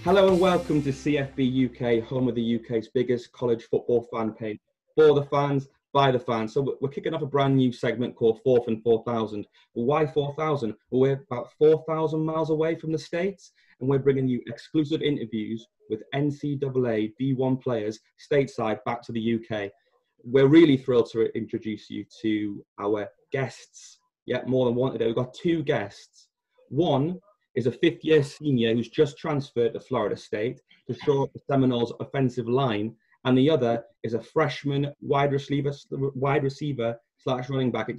Hello and welcome to CFB UK, home of the UK's biggest college football fan page. For the fans, by the fans. So we're kicking off a brand new segment called 4th and 4,000. Well, why 4,000? Well, we're about 4,000 miles away from the States, and we're bringing you exclusive interviews with NCAA D1 players stateside back to the UK. We're really thrilled to introduce you to our guests. Yeah, more than one today. We've got two guests. One is a fifth-year senior who's just transferred to Florida State to shore up the Seminoles' offensive line, and the other is a freshman wide receiver slash running back,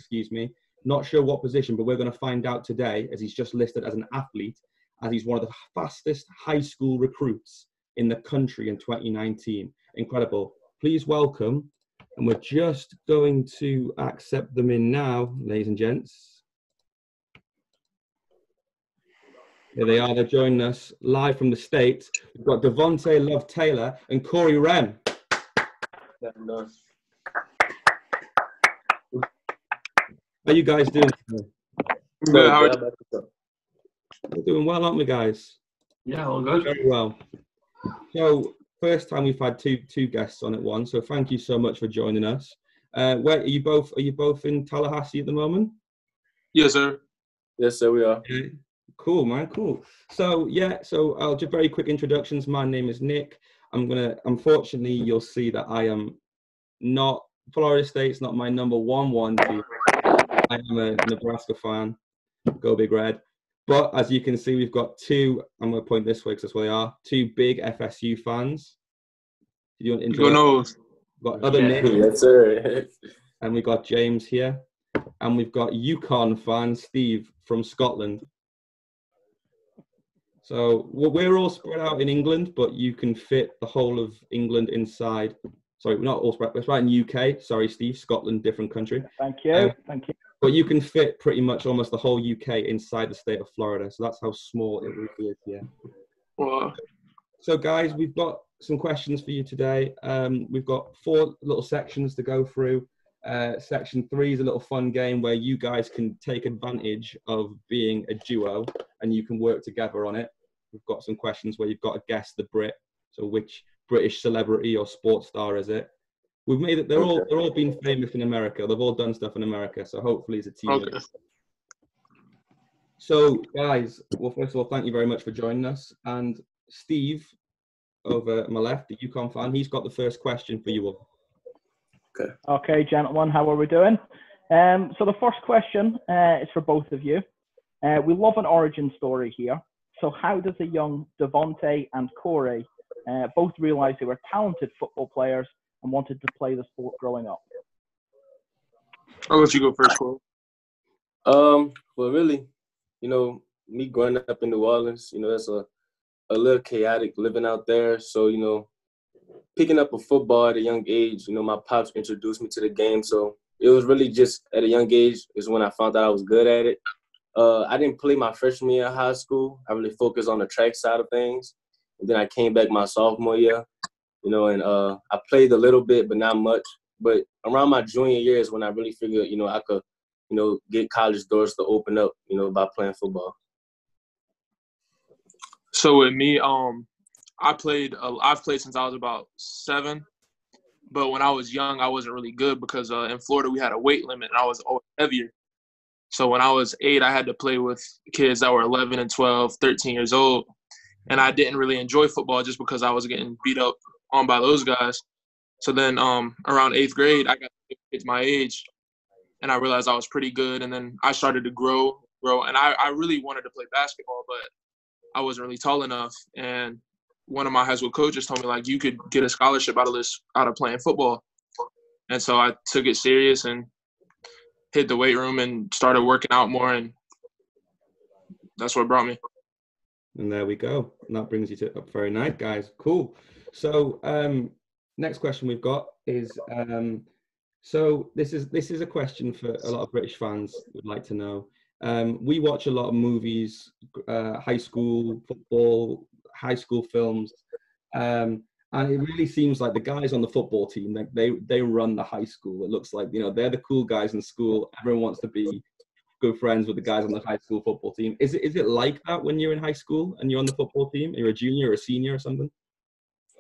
not sure what position, but we're going to find out today, as he's just listed as an athlete, as he's one of the fastest high school recruits in the country in 2019. Incredible. Please welcome, and we're just going to accept them in now, ladies and gents. Here they are, they're joining us live from the States. We've got Devontay Love Taylor and Corey Wren. How are you guys doing today? Good, how are you? We're doing well, aren't we, guys? Yeah, all good. Very well. So, first time we've had two guests on at once, so thank you so much for joining us. Where are you both? Are you both in Tallahassee at the moment? Yes, sir. Yes, sir, we are. Okay. Cool, man, cool. So, I'll just very quick introductions. My name is Nick. Unfortunately, you'll see that I am not, Florida State's not my number one team. I am a Nebraska fan. Go Big Red. But as you can see, we've got two, I'm going to point this way because that's where they are, two big FSU fans. Do you want to introduce? We've got other Nick. Yes, sir. And we've got James here. And we've got UConn fan Steve from Scotland. So we're all spread out in England, but you can fit the whole of England inside. Sorry, we're not all spread. We're spread in UK. Sorry, Steve. Scotland, different country. Thank you. Thank you. But you can fit pretty much almost the whole UK inside the state of Florida. So that's how small it really is here. Wow. So, guys, we've got some questions for you today. We've got 4 little sections to go through. Section 3 is a little fun game where you guys can take advantage of being a duo and you can work together on it. We've got some questions where you've got to guess the Brit. So which British celebrity or sports star is it? We've made it, they're all been famous in America. They've all done stuff in America. So hopefully it's a team. Okay. So guys, well, first of all, thank you very much for joining us. And Steve, over at my left, the UConn fan, he's got the first question for you all. Okay, gentlemen, how are we doing? So the first question is for both of you. We love an origin story here. So how does a young Devontay and Corey both realize they were talented football players and wanted to play the sport growing up? I'll let you go first, Corey. Well, really, me growing up in New Orleans, that's a little chaotic living out there. So, picking up a football at a young age, my pops introduced me to the game. So it was really just at a young age is when I found out I was good at it. I didn't play my freshman year of high school. I really focused on the track side of things. And then I came back my sophomore year, and I played a little bit, but not much. But around my junior year is when I really figured, I could, get college doors to open up, by playing football. So with me, I've played since I was about 7. But when I was young, I wasn't really good because in Florida we had a weight limit and I was always heavier. So when I was 8, I had to play with kids that were 11 and 12, 13 years old. And I didn't really enjoy football just because I was getting beat up on by those guys. So then around 8th grade, I got to kids my age. And I realized I was pretty good. And then I started to grow. And I really wanted to play basketball, but I wasn't really tall enough. And one of my high school coaches told me, you could get a scholarship out of playing football. And so I took it serious and hit the weight room and started working out more, and that's what brought me. And there we go. And that brings you to up very nice, guys. Cool. So next question we've got is so this is a question for a lot of British fans would like to know. We watch a lot of movies, high school football, high school films, and it really seems like the guys on the football team, they run the high school. It looks like, they're the cool guys in school. Everyone wants to good friends with the guys on the high school football team. Is it like that when you're in high school and you're on the football team? You're a junior or a senior or something?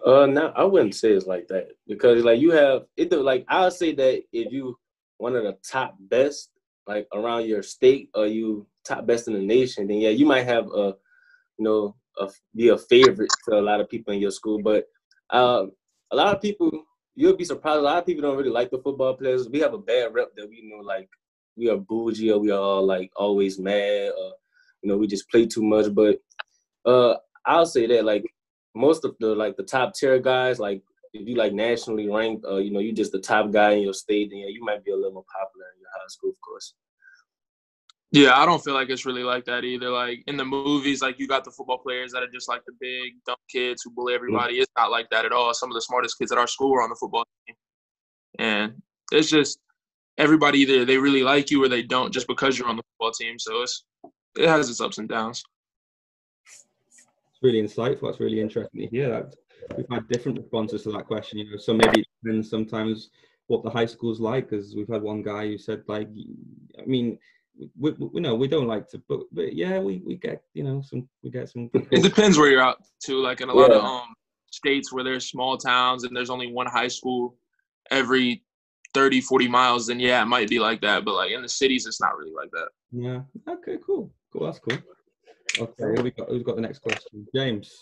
No, I wouldn't say it's like that because like you have it. Like I'll say that if you one of the top best like around your state or you top best in the nation, then yeah, you might have be a favorite to a lot of people in your school. But a lot of people, you'll be surprised. A lot of people don't really like the football players. We have a bad rep that like we are bougie or we are all like always mad or we just play too much. But I'll say that like most of the top tier guys, like if you like nationally ranked, you just the top guy in your state, then yeah, you might be a little more popular in your high school, of course. Yeah, I don't feel like it's really like that either. Like in the movies, like you got the football players that are just like the big dumb kids who bully everybody. It's not like that at all. Some of the smartest kids at our school were on the football team, and it's just everybody either they really like you or they don't just because you're on the football team. So it has its ups and downs. It's really insightful. It's really interesting to hear that. We've had different responses to that question. So maybe it depends sometimes what the high school's like, because we've had one guy who said like, I mean. We don't like to, but yeah, we get we get some. It depends where you're out to. Like in a lot of states where there's small towns and there's only one high school every 30, 40 miles, then yeah, it might be like that. But like in the cities, it's not really like that. Yeah. Okay. Cool. That's cool. Okay. Who's got the next question? James.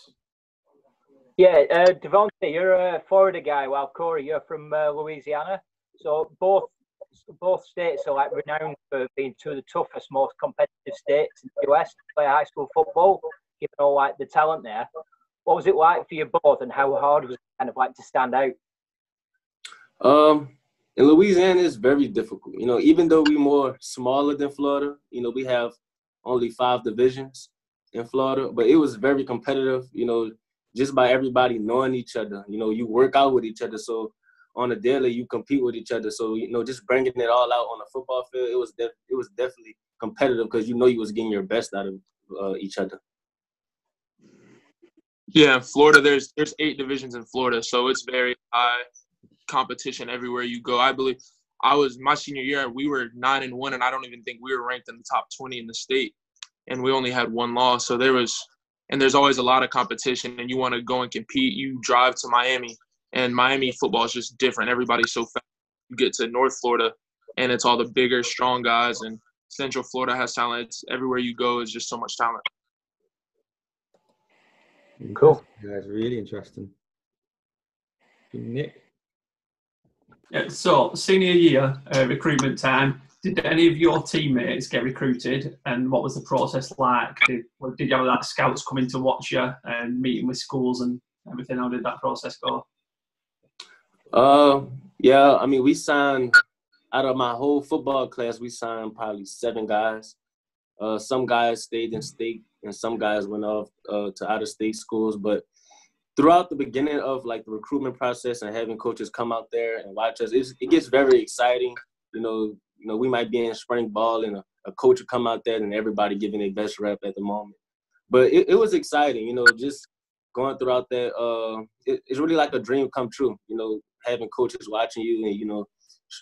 Yeah, Devontay, you're a Florida guy, while Corey, you're from Louisiana. So both states are like renowned for being two of the toughest, most competitive states in the US to play high school football, given all like the talent there. What was it like for you both, and how hard was it kind of like to stand out? In Louisiana, it's very difficult. Even though we're more smaller than Florida, we have only 5 divisions in Florida, but it was very competitive, just by everybody knowing each other. You work out with each other, so on a daily, you compete with each other. So, just bringing it all out on the football field, it was definitely competitive because you was getting your best out of each other. Yeah, Florida, there's 8 divisions in Florida, so it's very high competition everywhere you go. I believe my senior year, we were 9-1, and I don't even think we were ranked in the top 20 in the state, and we only had 1 loss. So there's always a lot of competition, and you want to go and compete. You drive to Miami. And Miami football is just different. Everybody's so fast. You get to North Florida, and it's all the bigger, strong guys. And Central Florida has talent. Everywhere you go is just so much talent. Cool. Yeah, it's really interesting. Nick? Yeah, so senior year recruitment time, did any of your teammates get recruited, and what was the process like? Did you have like scouts coming to watch you and meeting with schools and everything? How did that process go? Yeah, I mean, we signed out of my whole football class, we signed probably 7 guys. Some guys stayed in state and some guys went off to out-of-state schools. But throughout the beginning of like the recruitment process and having coaches come out there and watch us, it gets very exciting. We might be in spring ball and a coach will come out there and everybody giving their best rep at the moment. But it was exciting, just going throughout that. It's really like a dream come true, having coaches watching you and,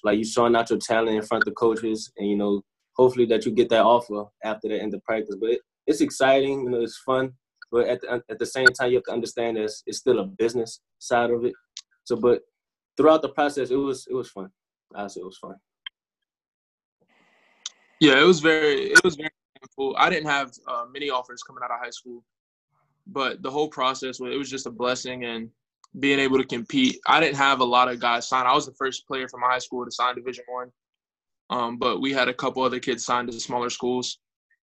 like you showing out your talent in front of coaches and, hopefully that you get that offer after the end of practice. But it's exciting, it's fun. But at the same time, you have to understand that it's still a business side of it. So, but throughout the process, it was fun. I say it was fun. Yeah, it was very painful. I didn't have many offers coming out of high school, but the whole process, it was just a blessing and being able to compete. I didn't have a lot of guys sign. I was the first player from my high school to sign Division One, but we had a couple other kids signed to smaller schools.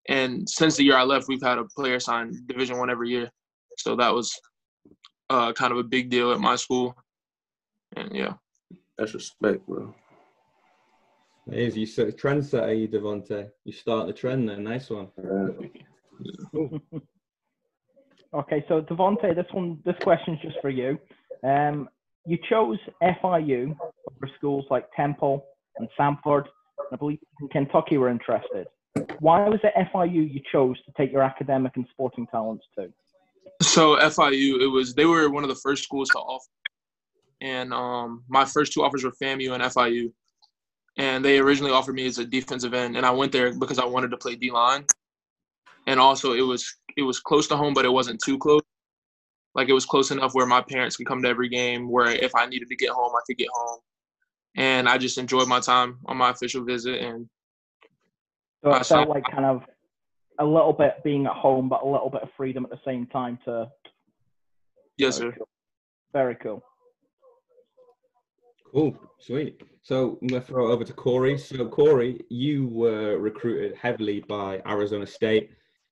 And since the year I left, we've had a player sign Division One every year. So that was kind of a big deal at my school. And yeah. That's respect, bro. It is. You sort of trendsetter, you, Devontay. You start the trend there. Nice one. Okay, so Devontay, this question's just for you. You chose FIU over schools like Temple and Samford. I believe in Kentucky were interested. Why was it FIU you chose to take your academic and sporting talents to? So FIU, they were one of the first schools to offer. And my first 2 offers were FAMU and FIU. and they originally offered me as a defensive end, and I went there because I wanted to play D-line. And also it was close to home, but it wasn't too close. Like, it was close enough where my parents could come to every game, where if I needed to get home, I could get home. And I just enjoyed my time on my official visit. And so it felt like kind of a little bit being at home, but a little bit of freedom at the same time to. Yes, sir. Cool. Very cool. Cool, sweet. So I'm going to throw it over to Corey. So Corey, you were recruited heavily by Arizona State,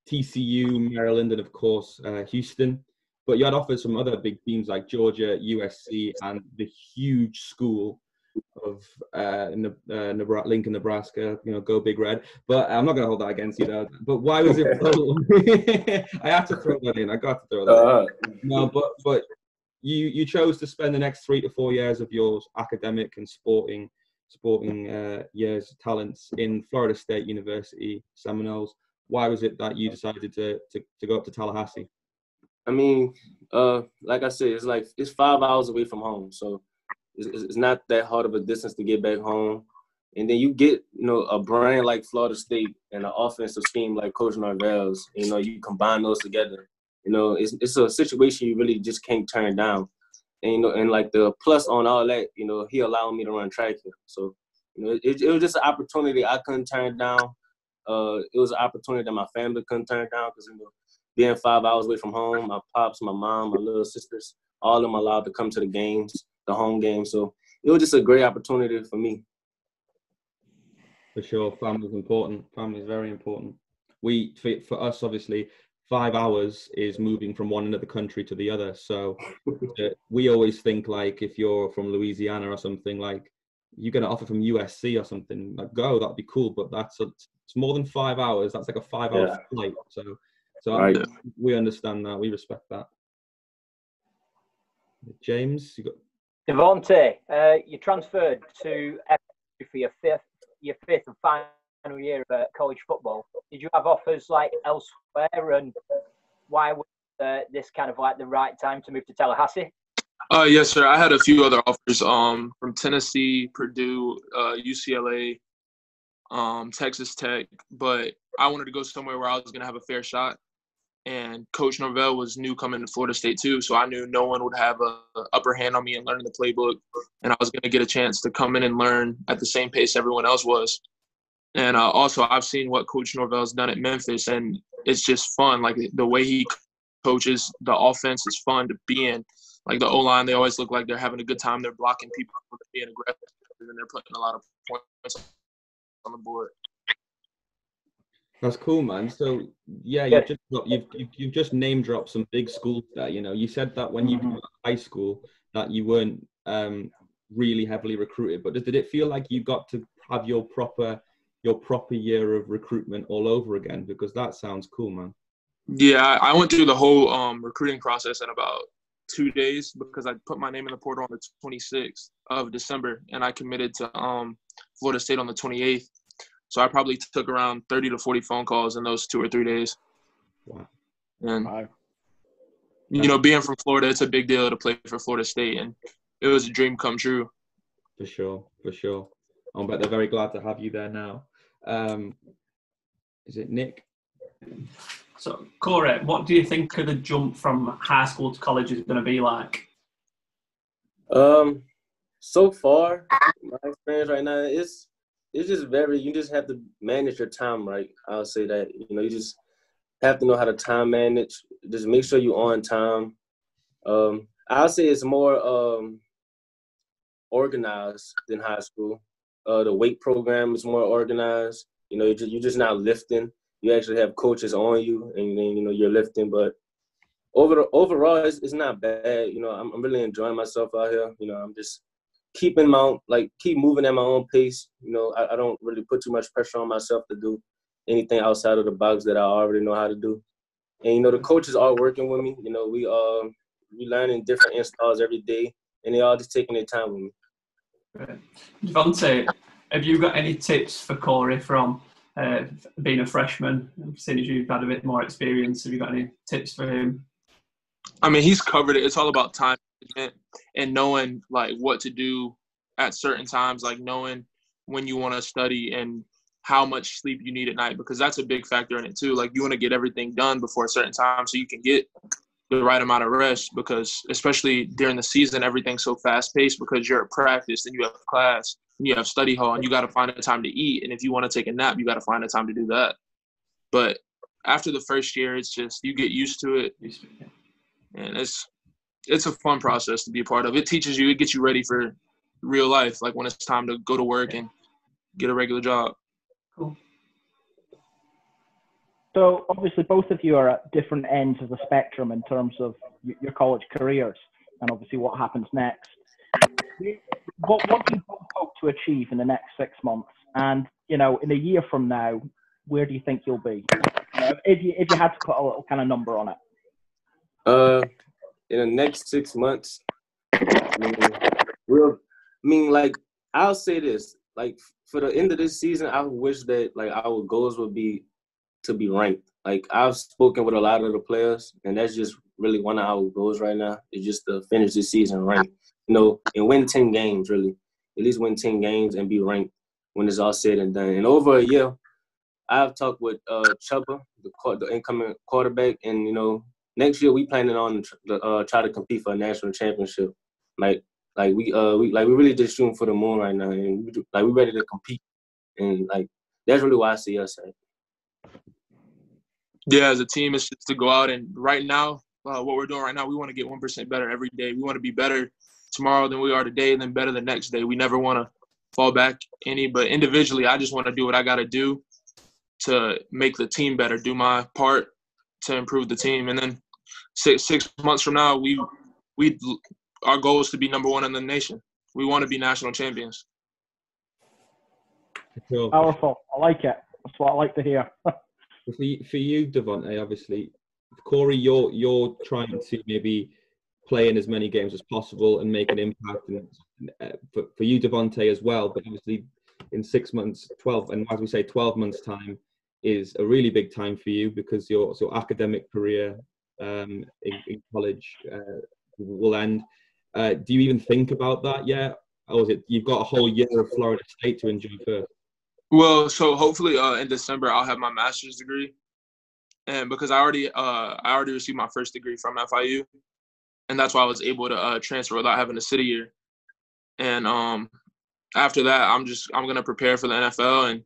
TCU, Maryland, and of course Houston. But you had offers from other big teams like Georgia, USC, and the huge school of Lincoln, Nebraska. You know, go Big Red. But I'm not going to hold that against you, though. But why was it? I had to throw that in. I got to throw that in. No, but you chose to spend the next 3 to 4 years of your academic and sporting years, talents in Florida State University Seminoles. Why was it that you decided to go up to Tallahassee? I mean, like I said, it's 5 hours away from home, so it's not that hard of a distance to get back home. And then you get, a brand like Florida State and an offensive scheme like Coach Norvell's. You combine those together. It's a situation you really just can't turn down. And and like the plus on all that, he allowed me to run track here. So it was just an opportunity I couldn't turn down. It was an opportunity that my family couldn't turn down because being 5 hours away from home, my pops, my mom, my little sisters, all of them allowed to come to the games, the home games. So it was just a great opportunity for me. For sure, family's important. Family is very important. For us, obviously, 5 hours is moving from one end of the country to the other. So we always think, like, if you're from Louisiana or something, like, you get an offer from USC or something, like, go, that'd be cool. But it's more than 5 hours. That's like a 5-hour flight. So right. We understand that. We respect that. James, you got Devontay, you transferred to FBU for your fifth and final year of college football. Did you have offers like elsewhere, and why was this kind of like the right time to move to Tallahassee? Yes, sir. I had a few other offers from Tennessee, Purdue, UCLA, Texas Tech, but I wanted to go somewhere where I was going to have a fair shot. And Coach Norvell was new coming to Florida State too, so I knew no one would have an upper hand on me in learning the playbook, and I was going to get a chance to come in and learn at the same pace everyone else was. And also, I've seen what Coach Norvell's done at Memphis, and it's just fun. Like, the way he coaches, the offense is fun to be in. Like, the O-line, they always look like they're having a good time. They're blocking people, they're being aggressive, and they're putting a lot of points on the board. That's cool, man. So yeah, you've just name dropped some big schools there. You said that when you were high school that you weren't really heavily recruited, but did it feel like you got to have your proper year of recruitment all over again? Because that sounds cool, man. Yeah, I went through the whole recruiting process in about 2 days because I put my name in the portal on the 26th of December, and I committed to Florida State on the 28th. So I probably took around 30 to 40 phone calls in those 2 or 3 days. Wow. And, being from Florida, it's a big deal to play for Florida State, and it was a dream come true. For sure. I bet they're very glad to have you there now. Is it Nick? So, Corey, what do you think of the jump from high school to college is going to be like? So far, my experience right now is it's just you just have to manage your time right. I'll say that. You just have to know how to time manage. Just make sure you're on time. I'll say it's more organized than high school. The weight program is more organized. You're just not lifting. You actually have coaches on you, and then you're lifting. But overall, it's not bad. I'm really enjoying myself out here. I'm just keep moving at my own pace. I don't really put too much pressure on myself to do anything outside of the box that I already know how to do. And the coaches are working with me. We learning different installs every day, and they all just taking their time with me. Right. Devontay, have you got any tips for Corey from being a freshman? Seeing as you've had a bit more experience, have you got any tips for him? I mean, he's covered it. It's all about time management and knowing like what to do at certain times, like knowing when you want to study and how much sleep you need at night, because that's a big factor in it too. Like, you want to get everything done before a certain time so you can get the right amount of rest, because especially during the season, everything's so fast paced because you're at practice and you have class and you have study hall and you got to find the time to eat. And if you want to take a nap, you got to find the time to do that. But after the first year, it's just, you get used to it. And it's a fun process to be a part of. It teaches you, it gets you ready for real life. Like when it's time to go to work and get a regular job. Cool. So obviously both of you are at different ends of the spectrum in terms of your college careers and obviously what happens next. What do you both hope to achieve in the next 6 months? And, you know, in a year from now, where do you think you'll be? You know, if you had to put a little kind of number on it. In the next 6 months, like, I'll say this, like, for the end of this season, I wish that, like, our goals would be to be ranked. Like, I've spoken with a lot of the players, and that's just really one of our goals right now, is just to finish this season ranked, you know, and win 10 games, really. At least win 10 games and be ranked when it's all said and done. And over a year, I've talked with Chubba, the incoming quarterback, and, you know, next year we planning on to try to compete for a national championship. We really just shooting for the moon right now, and we ready to compete. And, like, that's really why I see us at. Yeah, as a team, it's just to go out and right now, what we're doing right now, we want to get 1% better every day. We want to be better tomorrow than we are today, and then better the next day. We never want to fall back any, but individually, I just want to do what I got to do to make the team better, do my part to improve the team. And then six months from now, our goal is to be number one in the nation. We want to be national champions. Cool. Powerful. I like it. That's what I like to hear. For you, Devontay, obviously, Corey, you're trying to maybe play in as many games as possible and make an impact. And for you, Devontay, as well. But obviously, in 6 months, 12, and as we say, 12 months' time is a really big time for you, because your academic career in college will end. Do you even think about that yet? Or is it you've got a whole year of Florida State to enjoy first? Well, so hopefully in December I'll have my master's degree, and because I already received my first degree from FIU, and that's why I was able to transfer without having to sit a year. And after that, I'm gonna prepare for the NFL, and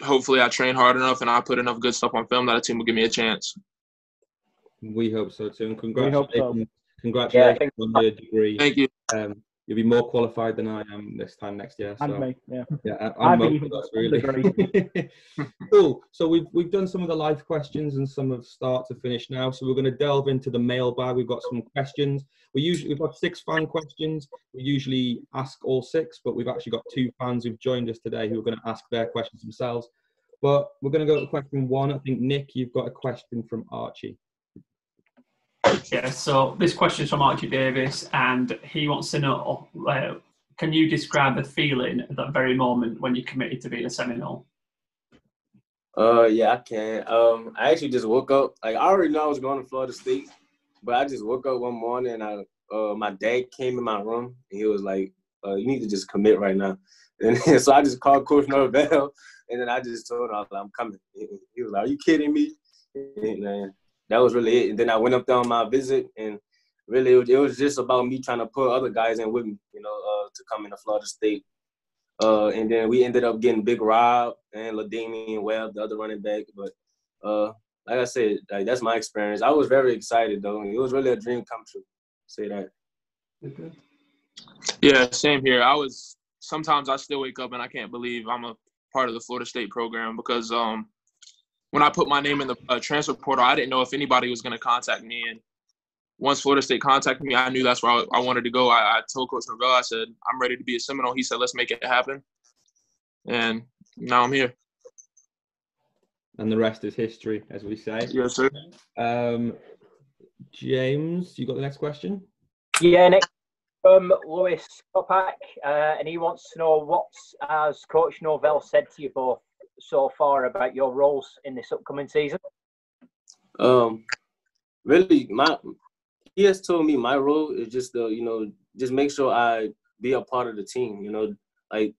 hopefully I train hard enough and I put enough good stuff on film that a team will give me a chance. We hope so too, and congratulations on your degree. Thank you. You'll be more qualified than I am this time next year. So. And me, yeah. I'm that's really cool. So we've done some of the live questions and some of start to finish now. So we're going to delve into the mailbag. We've got some questions. We've got 6 fan questions. We usually ask all 6, but we've actually got 2 fans who've joined us today who are going to ask their questions themselves. But we're going to go to question 1. I think Nick, you've got a question from Archie. Yeah, so this question is from Archie Davis, and he wants to know, can you describe the feeling at that very moment when you committed to being a Seminole? Yeah, I can. I actually just woke up. Like, I already know I was going to Florida State, but I just woke up one morning and my dad came in my room and he was like, you need to just commit right now. And so I just called Coach Norvell, and then I just told him, I'm coming. He was like, are you kidding me? And that was really it. And then I went up there on my visit, and really it was just about me trying to put other guys in with me, you know, to come into Florida State. And then we ended up getting Big Rob and LaDamian Webb, the other running back. But like I said, like, that's my experience. I was very excited, though. It was really a dream come true. Say that. Okay. Yeah, same here. Sometimes I still wake up and I can't believe I'm a part of the Florida State program, because when I put my name in the transfer portal, I didn't know if anybody was going to contact me. And once Florida State contacted me, I knew that's where I wanted to go. I told Coach Norvell, I said, I'm ready to be a Seminole. He said, let's make it happen. And now I'm here. And the rest is history, as we say. Yes, sir. James, you got the next question? Yeah, Nick, from Lewis Kopak, and he wants to know, what has Coach Norvell said to you both so far about your roles in this upcoming season? Really, he has told me my role is just to, just make sure I be a part of the team, like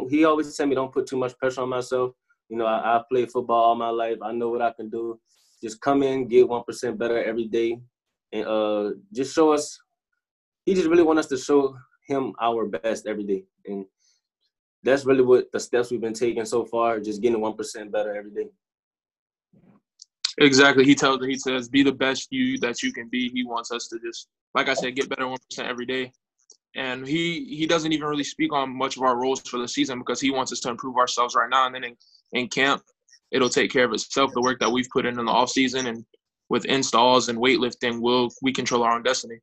he always tell me don't put too much pressure on myself. You know, I played football all my life. I know what I can do. Just come in, get 1% better every day, and just show us. He just really want us to show him our best every day, and that's really what the steps we've been taking so far. Just getting 1% better every day. Exactly. He says, be the best you that you can be. He wants us to just, like I said, get better 1% every day. And he doesn't even really speak on much of our roles for the season because he wants us to improve ourselves right now. And then in camp, it'll take care of itself. The work that we've put in the off season and with installs and weightlifting, we control our own destiny.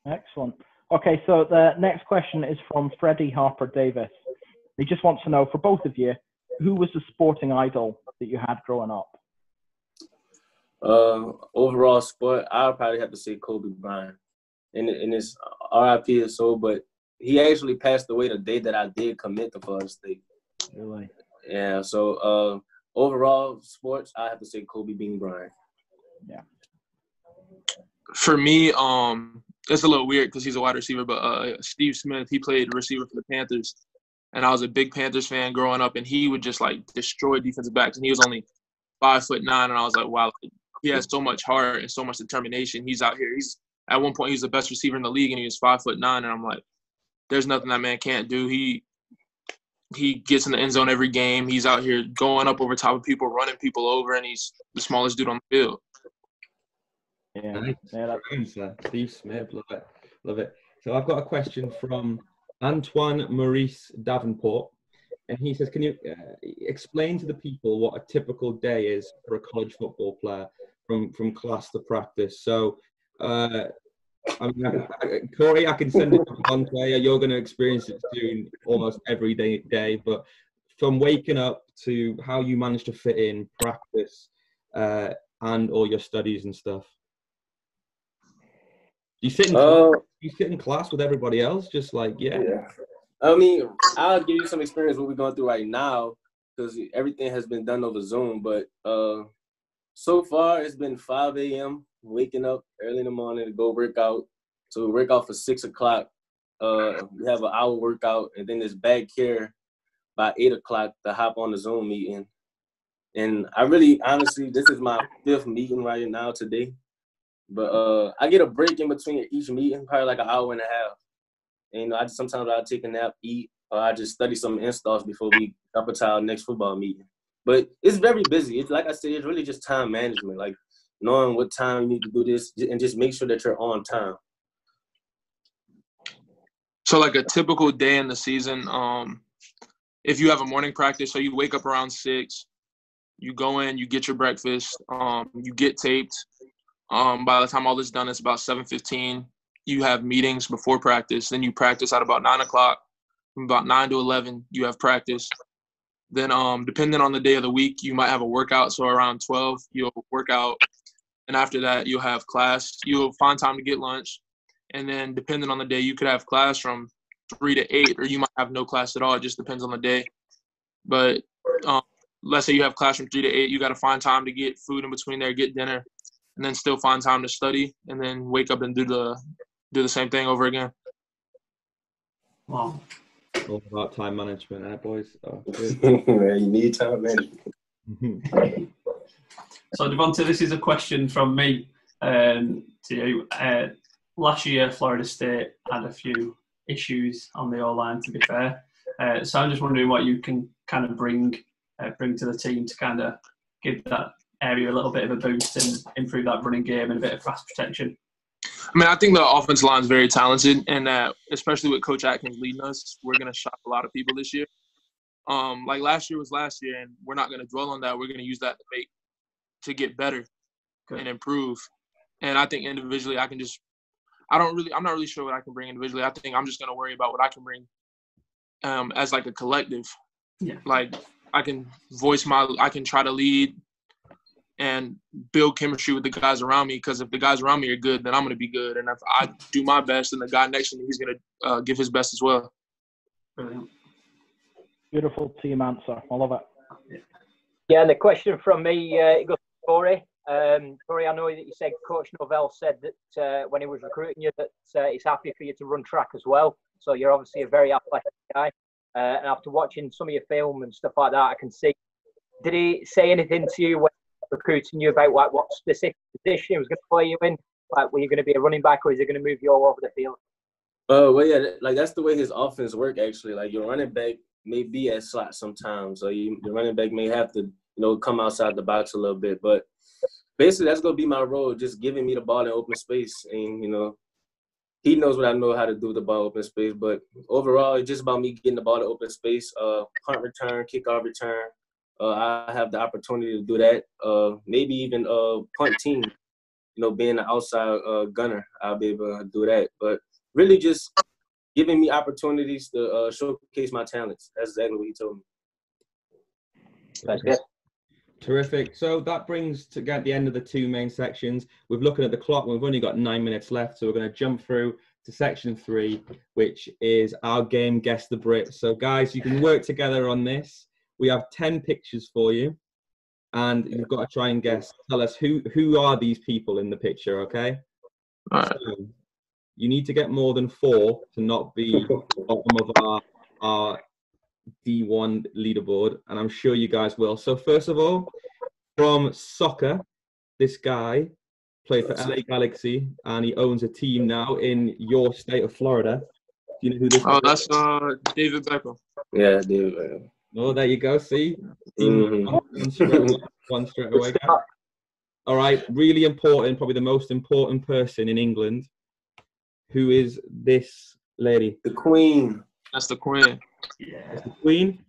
Excellent. Okay, so the next question is from Freddie Harper Davis. He just wants to know, for both of you, who was the sporting idol that you had growing up? Overall sport, I would probably have to say Kobe Bryant. And it's RIP his soul, but he actually passed away the day that I did commit to Florida State. Really? Yeah, so overall sports, I have to say Kobe Bryant. Yeah. For me, it's a little weird because he's a wide receiver, but Steve Smith, he played receiver for the Panthers. And I was a big Panthers fan growing up, and he would just, like, destroy defensive backs. And he was only 5'9", and I was like, wow, he has so much heart and so much determination. He's out here. At one point, he was the best receiver in the league, and he was 5'9", and I'm like, there's nothing that man can't do. He gets in the end zone every game. He's out here going up over top of people, running people over, and he's the smallest dude on the field. Yeah, Nice. Steve Smith, love it. So I've got a question from Antoine Maurice Davenport, and he says, can you explain to the people what a typical day is for a college football player from class to practice? So, Corey, I can send it to Devontay. You're going to experience it soon, almost every day. But from waking up to how you manage to fit in practice and all your studies and stuff. You sit in class with everybody else, just like, yeah. I mean, I'll give you some experience what we're going through right now because everything has been done over Zoom. But so far, it's been 5 a.m., waking up early in the morning to go work out. So we work out for 6 o'clock. We have an hour workout, and then it's back here by 8 o'clock to hop on the Zoom meeting. And I really, honestly, this is my 5th meeting right now today. But I get a break in between each meeting, probably like an hour and a half. And sometimes I'll take a nap, eat, or I just study some installs before we jump into our next football meeting. But it's very busy. It's like I said, it's really just time management, like knowing what time you need to do this and just make sure that you're on time. So like a typical day in the season, if you have a morning practice, so you wake up around 6, you go in, you get your breakfast, you get taped. By the time all this is done, it's about 7:15. You have meetings before practice. Then you practice at about 9 o'clock. From about 9 to 11, you have practice. Then depending on the day of the week, you might have a workout. So around 12, you'll work out. And after that, you'll have class. You'll find time to get lunch. And then depending on the day, you could have class from 3 to 8, or you might have no class at all. It just depends on the day. But let's say you have class from 3 to 8. You got to find time to get food in between there, get dinner, and then still find time to study, and then wake up and do the same thing over again. Wow. All about time management, boys? Oh, you need time management. So, Devontay, this is a question from me to you. Last year, Florida State had a few issues on the O-line, to be fair. So I'm just wondering what you can kind of bring to the team to kind of give that area a little bit of a boost and improve that running game and a bit of pass protection. I mean, I think the offensive line is very talented, and especially with Coach Atkins leading us, we're going to shock a lot of people this year. Like last year was last year, and we're not going to dwell on that. We're going to use that to get better and improve. And I think individually, I'm not really sure what I can bring individually. I think I'm just going to worry about what I can bring as like a collective. Yeah. Like I can try to lead and build chemistry with the guys around me, because if the guys around me are good, then I'm going to be good. And if I do my best, then the guy next to me, he's going to give his best as well. Brilliant. Beautiful team answer. I love it. Yeah, and the question from me, it goes to Corey. Corey, I know that you said Coach Novell said that when he was recruiting you that he's happy for you to run track as well. So you're obviously a very athletic guy. And after watching some of your film and stuff like that, I can see. Did he say anything to you when recruiting you about like what specific position he was going to play you in? Like, were you going to be a running back, or is he going to move you all over the field? Well, yeah, like that's the way his offense work. Actually, like your running back may be at slot sometimes, so the running back may have to, come outside the box a little bit. But basically, that's gonna be my role, just giving me the ball in open space, and he knows what I know how to do with the ball in open space. But overall, it's just about me getting the ball in open space, punt return, kickoff return. I have the opportunity to do that. Maybe even punt team. Being an outside gunner, I'll be able to do that. But really just giving me opportunities to showcase my talents. That's exactly what he told me. That's good. Terrific. So that brings to get the end of the two main sections. We're looking at the clock. We've only got 9 minutes left. So we're going to jump through to section 3, which is our game, Guess the Brit. So guys, you can work together on this. We have 10 pictures for you. And you've got to try and tell us who are these people in the picture, okay? All right. So you need to get more than 4 to not be bottom of our D1 leaderboard, and I'm sure you guys will. So first of all, from soccer, this guy played for LA Galaxy, and he owns a team now in your state of Florida. Do you know who this is? Oh, that's David Beckham. Yeah, David Beckham. Oh, there you go. See? Mm-hmm. One straight away, guys. All right, really important, probably the most important person in England. Who is this lady? The Queen. That's the Queen. Yeah. That's the Queen?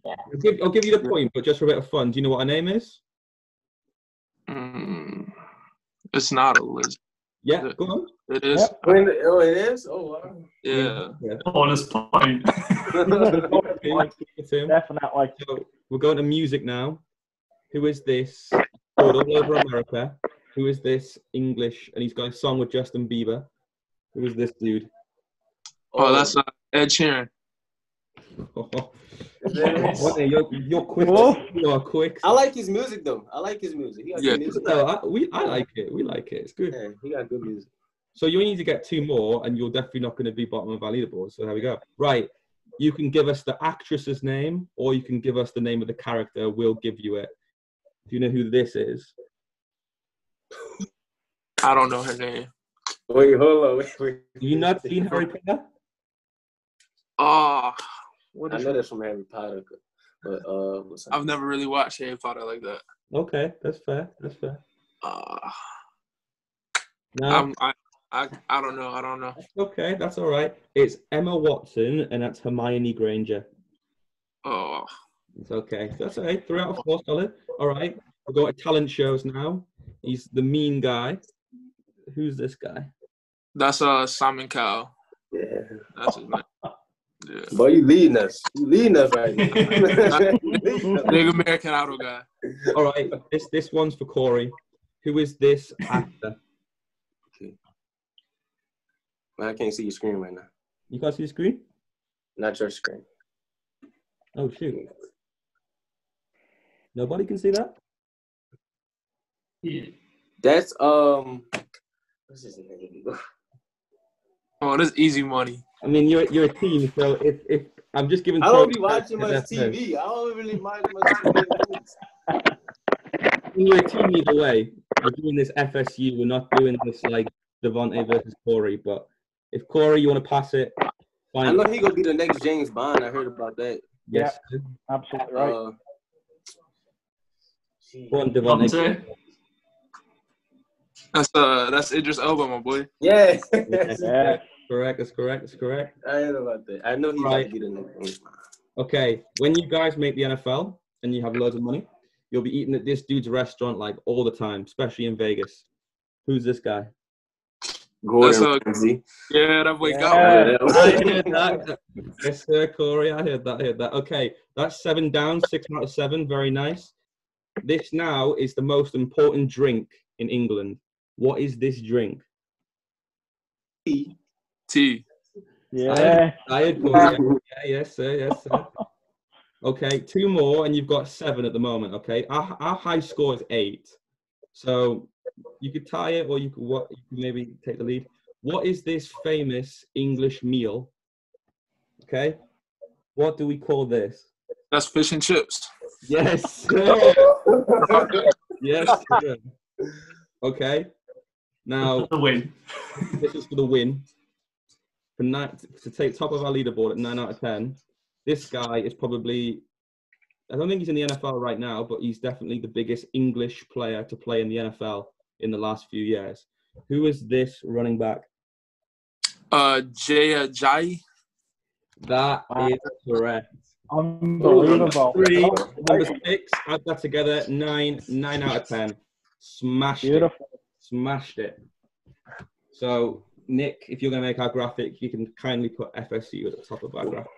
I'll give you the point, but just for a bit of fun, do you know what her name is? It's not Elizabeth. Yeah, go on. It is. Yep. Oh, it is? Oh, wow. Yeah. Bonus point. Definitely. So we're going to music now. Who is this? Toured all over America. Who is this English? And he's got a song with Justin Bieber. Who is this dude? Oh, that's Ed Sheeran. You're quick. You are quick. I like his music, though. I like his music. He got good music. No, I like it. We like it. It's good. Yeah, he got good music. So you need to get 2 more, and you're definitely not going to be bottom of our leaderboard. So there we go. Right. You can give us the actress's name, or you can give us the name of the character. We'll give you it. Do you know who this is? I don't know her name. Wait, hold on. Wait. Have you not seen Harry Potter? Oh, I know that's from Harry Potter, but I've never really watched Harry Potter like that. Okay, that's fair. No. I don't know. Okay, that's all right. It's Emma Watson, and that's Hermione Granger. Oh. It's okay. That's all right. 3 out of 4, solid. All right. We'll go to talent shows now. He's the mean guy. Who's this guy? That's Simon Cowell. Yeah. That's his name. Yeah. Boy, you leading us. Right now. Big American Idol guy. All right. This one's for Corey. Who is this actor? Okay. Well, I can't see your screen right now. You can't see the screen? Not your screen. Oh, shoot. Nobody can see that? Yeah. That's what's his name? Oh, that's easy money. I mean, you're a team, so if I'm just giving. I don't be watching much TV. I don't really mind much TV. You're a team either way. We're doing this FSU. We're not doing this like Devontay versus Corey. But if Corey, you want to pass it, fine. I know he gonna be the next James Bond. I heard about that. Yes, yeah, absolutely right. Go on, Devontay. That's Idris Elba, my boy. Yeah. Yeah. Correct. That's correct. I heard about that. I know he's Right. gonna be the next James Bond. Okay, when you guys make the NFL and you have loads of money, you'll be eating at this dude's restaurant like all the time, especially in Vegas. Who's this guy? Gordon Ramsay. Yeah, that boy got I heard that. Yes, sir, Corey. I heard that. Okay, that's 7 down, 6 out of 7. Very nice. This now is the most important drink in England. What is this drink? Tea. Yeah. I heard Corey. Yeah, yes, sir. Okay, 2 more, and you've got 7 at the moment. Okay, our high score is 8, so you could tie it, or you could maybe take the lead. What is this famous English meal Okay. What do we call this? That's fish and chips. Yes, sir. Yes, sir. Okay. Now, The win. this is for the win. To take top of our leaderboard at 9 out of 10. This guy is probably, I don't think he's in the NFL right now, but he's definitely the biggest English player to play in the NFL in the last few years. Who is this running back? Jay Ajayi. That is correct. Unbelievable. 3, number 6, add that together, 9 out of 10. Smashed Beautiful. it. Smashed it. So, Nick, if you're going to make our graphic, you can kindly put FSU at the top of our graphic.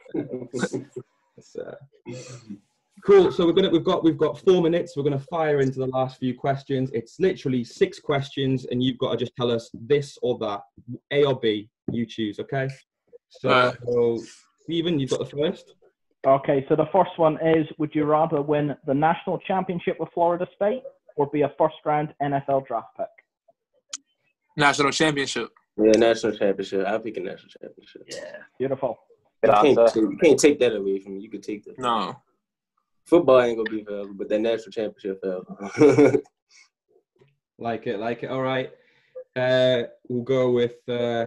Cool. So we've got 4 minutes. We're going to fire into the last few questions. It's literally 6 questions, and you've got to just tell us this or that, A or B. You choose. Okay. So, Steven, you've got the first. Okay, so the first one is, would you rather win the national championship with Florida State or be a first-round NFL draft pick? National championship. Yeah, national championship. I'll pick a national championship. Yeah. Beautiful. You can't take that away from me. You can take that. No. Football ain't going to be forever, but that national championship forever. Like it. All right. We'll go with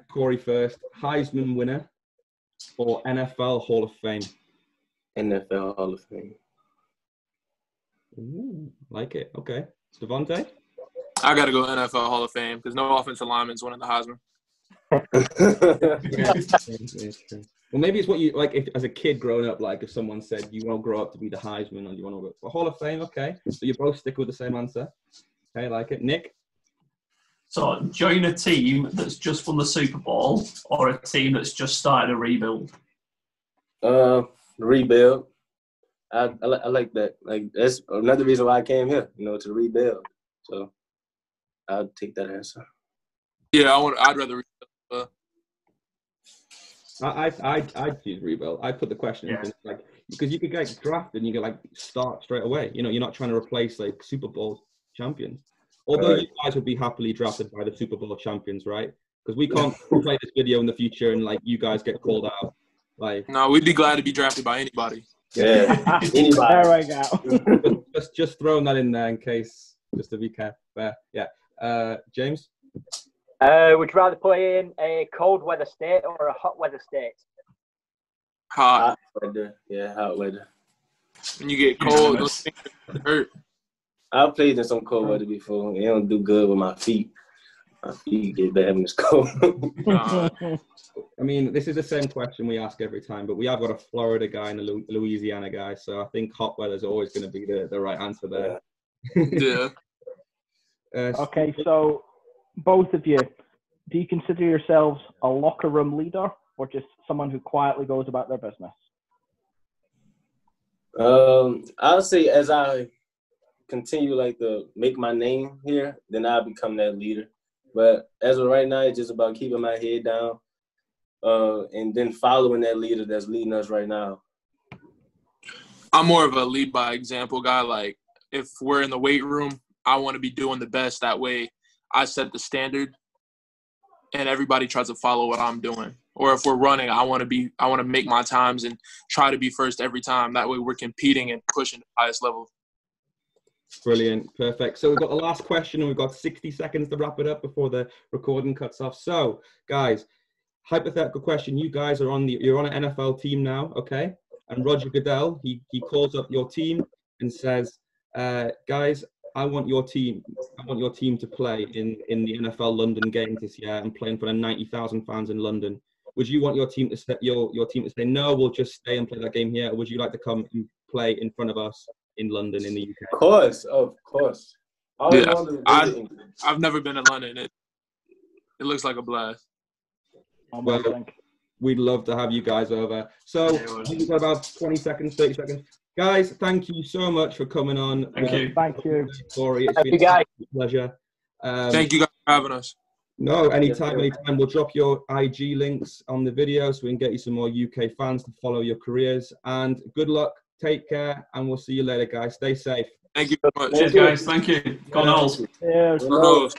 Corey first. Heisman winner or NFL Hall of Fame? NFL Hall of Fame. Ooh, like it. Okay. Devontay? I got to go NFL Hall of Fame because no offensive lineman's winning the Heisman. Yeah. Well, maybe it's what you like. If as a kid growing up, like if someone said you want to grow up to be the Heisman and you want to go for Hall of Fame, okay. So you both stick with the same answer. Okay, like it. Nick? So join a team that's just won the Super Bowl or a team that's just started a rebuild? Rebuild. I like that. Like that's another reason why I came here, to rebuild. So I'll take that answer. Yeah, I'd rather rebuild. I'd choose rebuild. I'd put the question in like because you could get drafted and you could like start straight away. You're not trying to replace like Super Bowl champions. Although you guys would be happily drafted by the Super Bowl champions, right? Because we can't play this video in the future and like you guys get called out. Like no, we'd be glad to be drafted by anybody. Yeah, anybody. There we go. just throwing that in there in case, just to be careful. Yeah. James? Would you rather play in a cold weather state or a hot weather state? Hot. Weather. Yeah, hot weather. When you get cold, those things hurt. I've played in some cold weather before. It don't do good with my feet. My feet get bad when it's cold. I mean, this is the same question we ask every time, but we have got a Florida guy and a Louisiana guy, so I think hot weather is always going to be the right answer there. Yeah. Okay, so both of you, do you consider yourselves a locker room leader or just someone who quietly goes about their business? I'll say as I continue to make my name here, then I'll become that leader. But as of right now, it's just about keeping my head down and then following that leader that's leading us right now. I'm more of a lead by example guy. Like if we're in the weight room, I want to be doing the best. That way I set the standard and everybody tries to follow what I'm doing. Or if we're running, I want to make my times and try to be first every time. That way we're competing and pushing the highest level. Brilliant. Perfect. So we've got the last question and we've got 60 seconds to wrap it up before the recording cuts off. So guys, hypothetical question. You guys are you're on an NFL team now, okay? And Roger Goodell, he calls up your team and says, guys, I want your team to play in the NFL London games this year and play in front of 90,000 fans in London. Would you want your team to say no, we'll just stay and play that game here, or would you like to come and play in front of us in London in the UK? Of course. Yeah, I've never been to London. It looks like a blast. Well, we'd love to have you guys over. So we've got about 20 seconds, 30 seconds. Guys, thank you so much for coming on. Thank you. Corey, it's been a pleasure. Thank you guys for having us. No, anytime. We'll drop your IG links on the video so we can get you some more UK fans to follow your careers. And good luck, take care, and we'll see you later, guys. Stay safe. Thank you very much. Cheers, guys. Thank you. Go Noles. Cheers. Go Noles.